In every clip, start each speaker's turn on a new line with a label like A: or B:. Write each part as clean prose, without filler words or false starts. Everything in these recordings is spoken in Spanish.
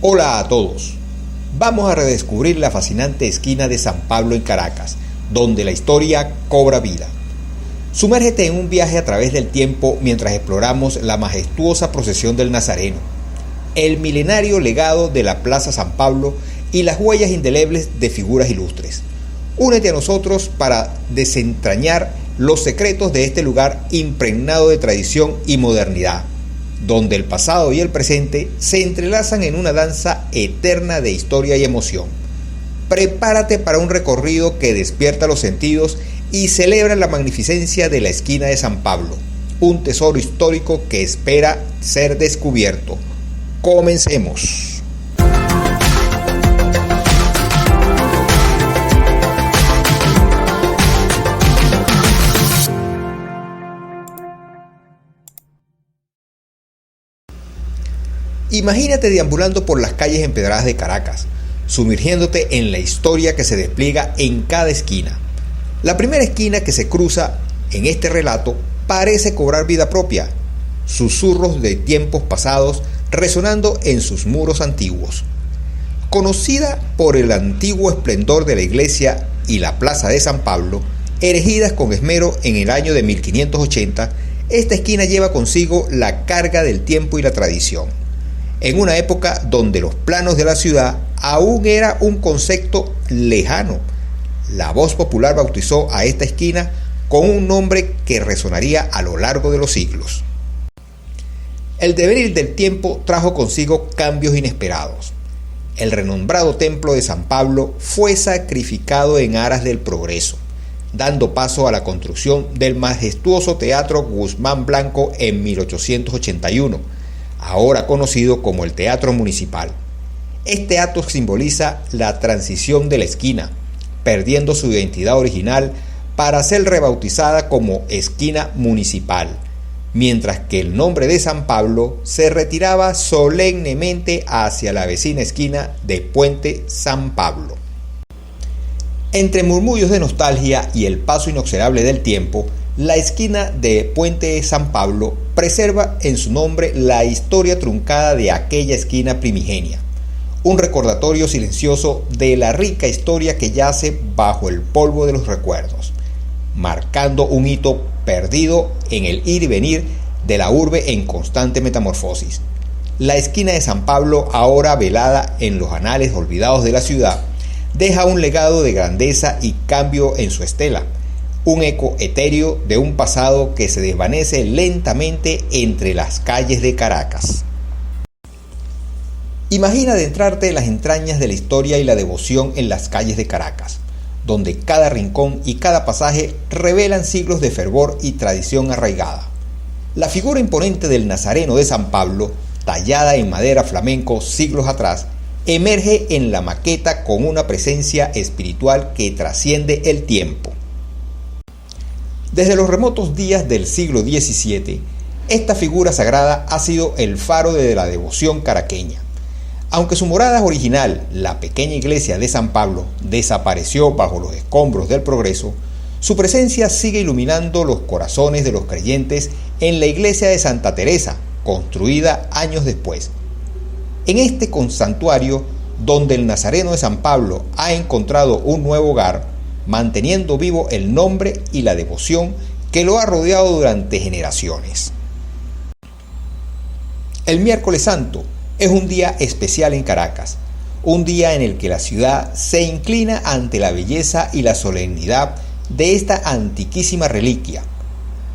A: Hola a todos. Vamos a redescubrir la fascinante esquina de San Pablo en Caracas, donde la historia cobra vida. Sumérgete en un viaje a través del tiempo mientras exploramos la majestuosa procesión del Nazareno, el milenario legado de la Plaza San Pablo y las huellas indelebles de figuras ilustres. Únete a nosotros para desentrañar los secretos de este lugar impregnado de tradición y modernidad, donde el pasado y el presente se entrelazan en una danza eterna de historia y emoción. Prepárate para un recorrido que despierta los sentidos y celebra la magnificencia de la esquina de San Pablo, un tesoro histórico que espera ser descubierto. Comencemos. Imagínate deambulando por las calles empedradas de Caracas, sumergiéndote en la historia que se despliega en cada esquina. La primera esquina que se cruza en este relato parece cobrar vida propia, susurros de tiempos pasados resonando en sus muros antiguos. Conocida por el antiguo esplendor de la iglesia y la plaza de San Pablo, erigidas con esmero en el año de 1580, esta esquina lleva consigo la carga del tiempo y la tradición. En una época donde los planos de la ciudad aún era un concepto lejano, la voz popular bautizó a esta esquina con un nombre que resonaría a lo largo de los siglos. El devenir del tiempo trajo consigo cambios inesperados. El renombrado templo de San Pablo fue sacrificado en aras del progreso, dando paso a la construcción del majestuoso Teatro Guzmán Blanco en 1881, ahora conocido como el Teatro Municipal. Este acto simboliza la transición de la esquina, perdiendo su identidad original para ser rebautizada como Esquina Municipal, mientras que el nombre de San Pablo se retiraba solemnemente hacia la vecina esquina de Puente San Pablo. Entre murmullos de nostalgia y el paso inexorable del tiempo, la esquina de Puente San Pablo preserva en su nombre la historia truncada de aquella esquina primigenia, un recordatorio silencioso de la rica historia que yace bajo el polvo de los recuerdos, marcando un hito perdido en el ir y venir de la urbe en constante metamorfosis. La esquina de San Pablo, ahora velada en los anales olvidados de la ciudad, deja un legado de grandeza y cambio en su estela, un eco etéreo de un pasado que se desvanece lentamente entre las calles de Caracas. Imagina adentrarte en las entrañas de la historia y la devoción en las calles de Caracas, donde cada rincón y cada pasaje revelan siglos de fervor y tradición arraigada. La figura imponente del Nazareno de San Pablo, tallada en madera flamenco siglos atrás, emerge en la maqueta con una presencia espiritual que trasciende el tiempo. Desde los remotos días del siglo XVII, esta figura sagrada ha sido el faro de la devoción caraqueña. Aunque su morada original, la pequeña iglesia de San Pablo, desapareció bajo los escombros del progreso, su presencia sigue iluminando los corazones de los creyentes en la iglesia de Santa Teresa, construida años después. En este santuario, donde el Nazareno de San Pablo ha encontrado un nuevo hogar, manteniendo vivo el nombre y la devoción que lo ha rodeado durante generaciones. El miércoles santo es un día especial en Caracas, un día en el que la ciudad se inclina ante la belleza y la solemnidad de esta antiquísima reliquia.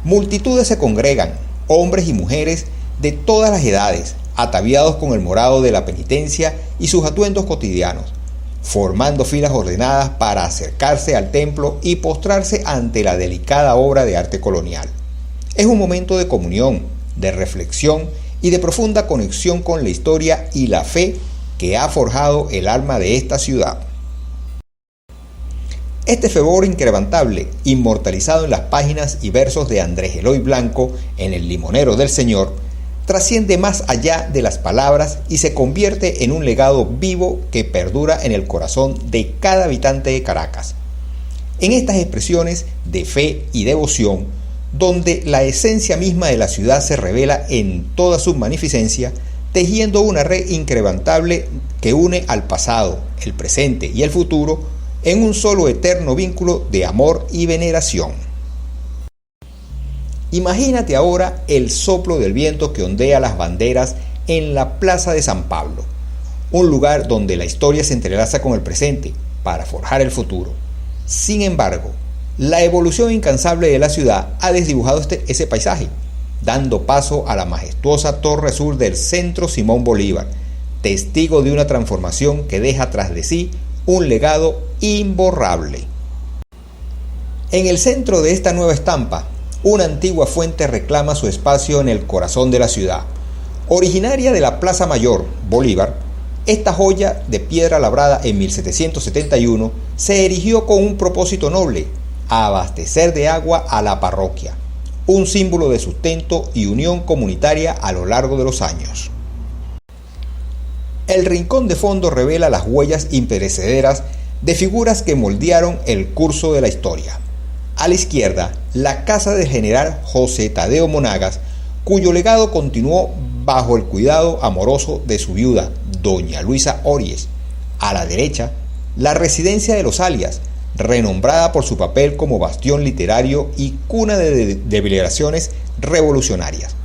A: Multitudes se congregan, hombres y mujeres de todas las edades, ataviados con el morado de la penitencia y sus atuendos cotidianos, formando filas ordenadas para acercarse al templo y postrarse ante la delicada obra de arte colonial. Es un momento de comunión, de reflexión y de profunda conexión con la historia y la fe que ha forjado el alma de esta ciudad. Este fervor inquebrantable, inmortalizado en las páginas y versos de Andrés Eloy Blanco en El Limonero del Señor, trasciende más allá de las palabras y se convierte en un legado vivo que perdura en el corazón de cada habitante de Caracas. En estas expresiones de fe y devoción, donde la esencia misma de la ciudad se revela en toda su magnificencia, tejiendo una red inquebrantable que une al pasado, el presente y el futuro en un solo eterno vínculo de amor y veneración. Imagínate ahora el soplo del viento que ondea las banderas en la Plaza de San Pablo, un lugar donde la historia se entrelaza con el presente para forjar el futuro. Sin embargo, la evolución incansable de la ciudad ha desdibujado ese paisaje, dando paso a la majestuosa Torre Sur del Centro Simón Bolívar, testigo de una transformación que deja tras de sí un legado imborrable. En el centro de esta nueva estampa, una antigua fuente reclama su espacio en el corazón de la ciudad. Originaria de la Plaza Mayor, Bolívar, esta joya de piedra labrada en 1771 se erigió con un propósito noble: abastecer de agua a la parroquia, un símbolo de sustento y unión comunitaria a lo largo de los años. El rincón de fondo revela las huellas imperecederas de figuras que moldearon el curso de la historia. A la izquierda, la casa del general José Tadeo Monagas, cuyo legado continuó bajo el cuidado amoroso de su viuda, doña Luisa Ories. A la derecha, la residencia de los Alias, renombrada por su papel como bastión literario y cuna de deliberaciones revolucionarias.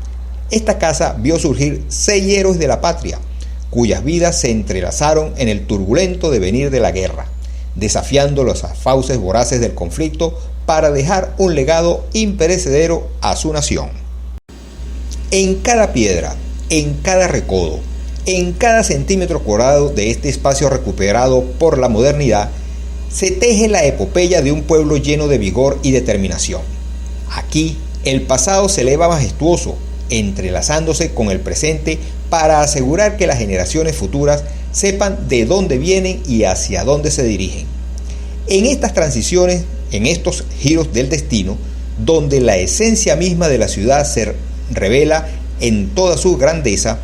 A: Esta casa vio surgir 6 héroes de la patria, cuyas vidas se entrelazaron en el turbulento devenir de la guerra, desafiando las fauces voraces del conflicto para dejar un legado imperecedero a su nación. En cada piedra, en cada recodo, en cada centímetro cuadrado de este espacio recuperado por la modernidad, se teje la epopeya de un pueblo lleno de vigor y determinación. Aquí, el pasado se eleva majestuoso, entrelazándose con el presente para asegurar que las generaciones futuras sepan de dónde vienen y hacia dónde se dirigen. En estas transiciones, en estos giros del destino, donde la esencia misma de la ciudad se revela en toda su grandeza,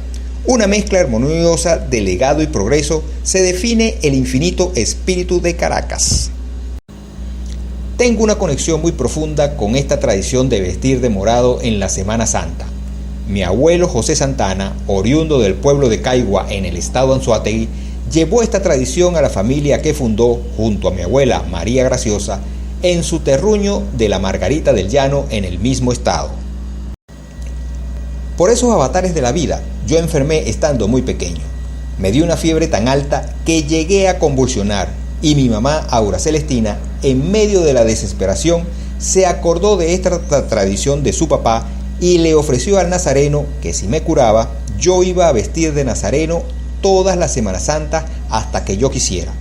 A: una mezcla armoniosa de legado y progreso, se define el infinito espíritu de Caracas. Tengo una conexión muy profunda con esta tradición de vestir de morado en la Semana Santa. Mi abuelo José Santana, oriundo del pueblo de Caigua en el estado Anzoátegui, llevó esta tradición a la familia que fundó, junto a mi abuela María Graciosa, en su terruño de la Margarita del Llano en el mismo estado. Por esos avatares de la vida, yo enfermé estando muy pequeño. Me dio una fiebre tan alta que llegué a convulsionar y mi mamá, Aura Celestina, en medio de la desesperación, se acordó de esta tradición de su papá y le ofreció al nazareno que si me curaba, yo iba a vestir de nazareno todas las Semanas Santas hasta que yo quisiera.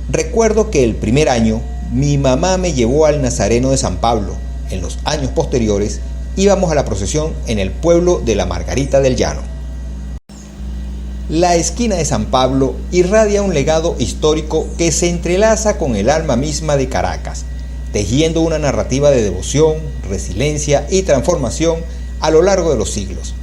A: Recuerdo que el primer año mi mamá me llevó al Nazareno de San Pablo. En los años posteriores íbamos a la procesión en el pueblo de la Margarita del Llano. La esquina de San Pablo irradia un legado histórico que se entrelaza con el alma misma de Caracas, tejiendo una narrativa de devoción, resiliencia y transformación a lo largo de los siglos.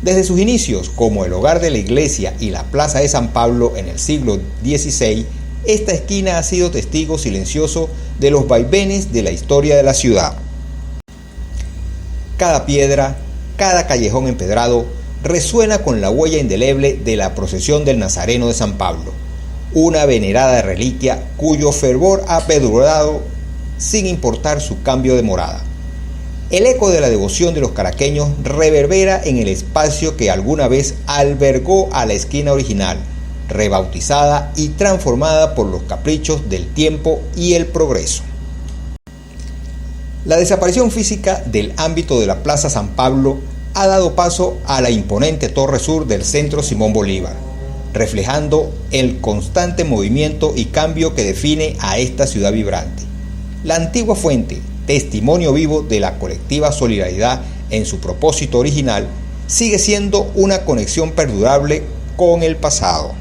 A: Desde sus inicios como el hogar de la iglesia y la plaza de San Pablo en el siglo XVI, esta esquina ha sido testigo silencioso de los vaivenes de la historia de la ciudad. Cada piedra, cada callejón empedrado resuena con la huella indeleble de la procesión del Nazareno de San Pablo, una venerada reliquia cuyo fervor ha perdurado sin importar su cambio de morada. El eco de la devoción de los caraqueños reverbera en el espacio que alguna vez albergó a la esquina original, rebautizada y transformada por los caprichos del tiempo y el progreso. La desaparición física del ámbito de la Plaza San Pablo ha dado paso a la imponente Torre Sur del Centro Simón Bolívar, reflejando el constante movimiento y cambio que define a esta ciudad vibrante. La antigua fuente, testimonio vivo de la colectiva solidaridad en su propósito original, sigue siendo una conexión perdurable con el pasado.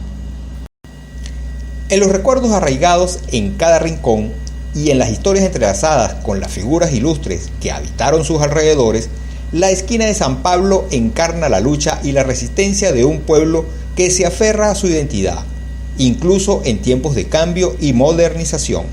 A: En los recuerdos arraigados en cada rincón y en las historias entrelazadas con las figuras ilustres que habitaron sus alrededores, la esquina de San Pablo encarna la lucha y la resistencia de un pueblo que se aferra a su identidad, incluso en tiempos de cambio y modernización.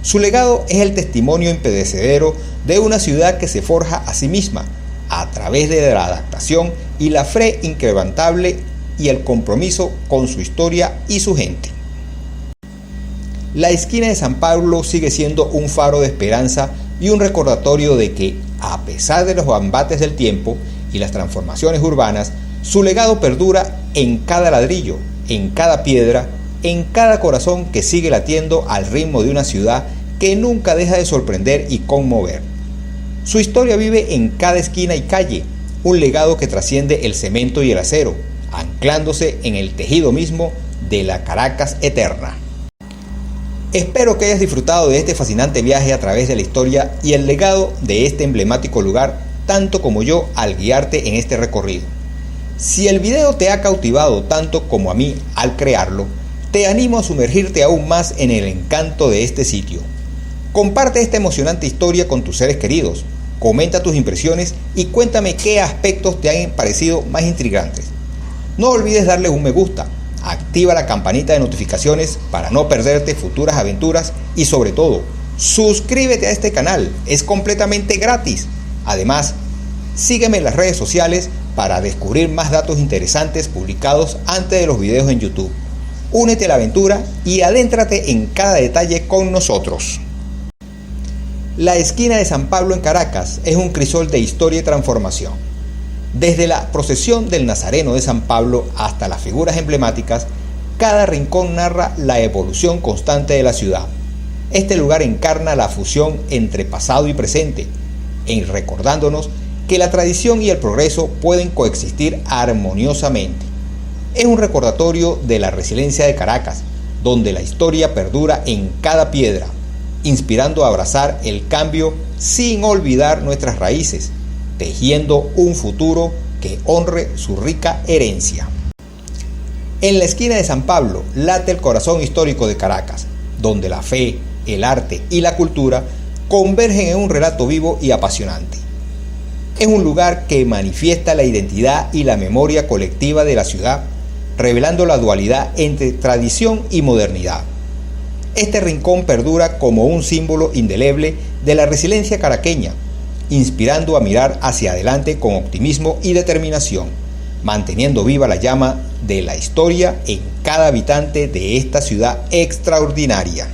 A: Su legado es el testimonio imperecedero de una ciudad que se forja a sí misma a través de la adaptación y la fe inquebrantable y el compromiso con su historia y su gente. La esquina de San Pablo sigue siendo un faro de esperanza y un recordatorio de que, a pesar de los embates del tiempo y las transformaciones urbanas, su legado perdura en cada ladrillo, en cada piedra, en cada corazón que sigue latiendo al ritmo de una ciudad que nunca deja de sorprender y conmover. Su historia vive en cada esquina y calle, un legado que trasciende el cemento y el acero, anclándose en el tejido mismo de la Caracas eterna. Espero que hayas disfrutado de este fascinante viaje a través de la historia y el legado de este emblemático lugar, tanto como yo al guiarte en este recorrido. Si el video te ha cautivado tanto como a mí al crearlo, te animo a sumergirte aún más en el encanto de este sitio. Comparte esta emocionante historia con tus seres queridos, comenta tus impresiones y cuéntame qué aspectos te han parecido más intrigantes. No olvides darle un me gusta, activa la campanita de notificaciones para no perderte futuras aventuras y sobre todo, suscríbete a este canal, es completamente gratis. Además, sígueme en las redes sociales para descubrir más datos interesantes publicados antes de los videos en YouTube. Únete a la aventura y adéntrate en cada detalle con nosotros. La esquina de San Pablo en Caracas es un crisol de historia y transformación. Desde la procesión del Nazareno de San Pablo hasta las figuras emblemáticas, cada rincón narra la evolución constante de la ciudad. Este lugar encarna la fusión entre pasado y presente, recordándonos que la tradición y el progreso pueden coexistir armoniosamente. Es un recordatorio de la resiliencia de Caracas, donde la historia perdura en cada piedra, inspirando a abrazar el cambio sin olvidar nuestras raíces, tejiendo un futuro que honre su rica herencia. En la esquina de San Pablo late el corazón histórico de Caracas, donde la fe, el arte y la cultura convergen en un relato vivo y apasionante. Es un lugar que manifiesta la identidad y la memoria colectiva de la ciudad, revelando la dualidad entre tradición y modernidad. Este rincón perdura como un símbolo indeleble de la resiliencia caraqueña, inspirando a mirar hacia adelante con optimismo y determinación, manteniendo viva la llama de la historia en cada habitante de esta ciudad extraordinaria.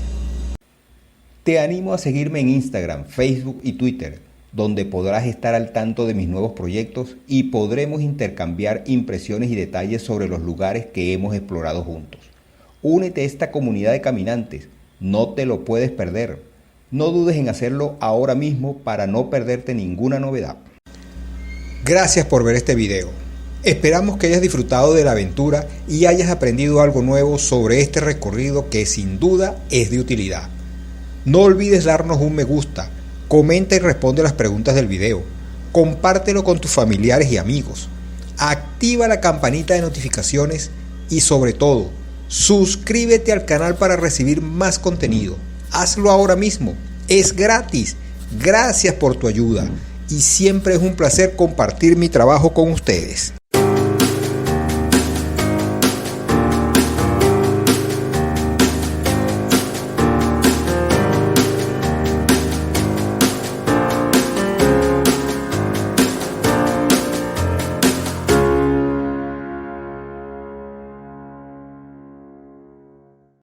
A: Te animo a seguirme en Instagram, Facebook y Twitter, donde podrás estar al tanto de mis nuevos proyectos y podremos intercambiar impresiones y detalles sobre los lugares que hemos explorado juntos. Únete a esta comunidad de caminantes, no te lo puedes perder. No dudes en hacerlo ahora mismo para no perderte ninguna novedad. Gracias por ver este video. Esperamos que hayas disfrutado de la aventura y hayas aprendido algo nuevo sobre este recorrido que sin duda es de utilidad. No olvides darnos un me gusta, comenta y responde las preguntas del video, compártelo con tus familiares y amigos, activa la campanita de notificaciones y sobre todo, suscríbete al canal para recibir más contenido. Hazlo ahora mismo, es gratis. Gracias por tu ayuda y siempre es un placer compartir mi trabajo con ustedes.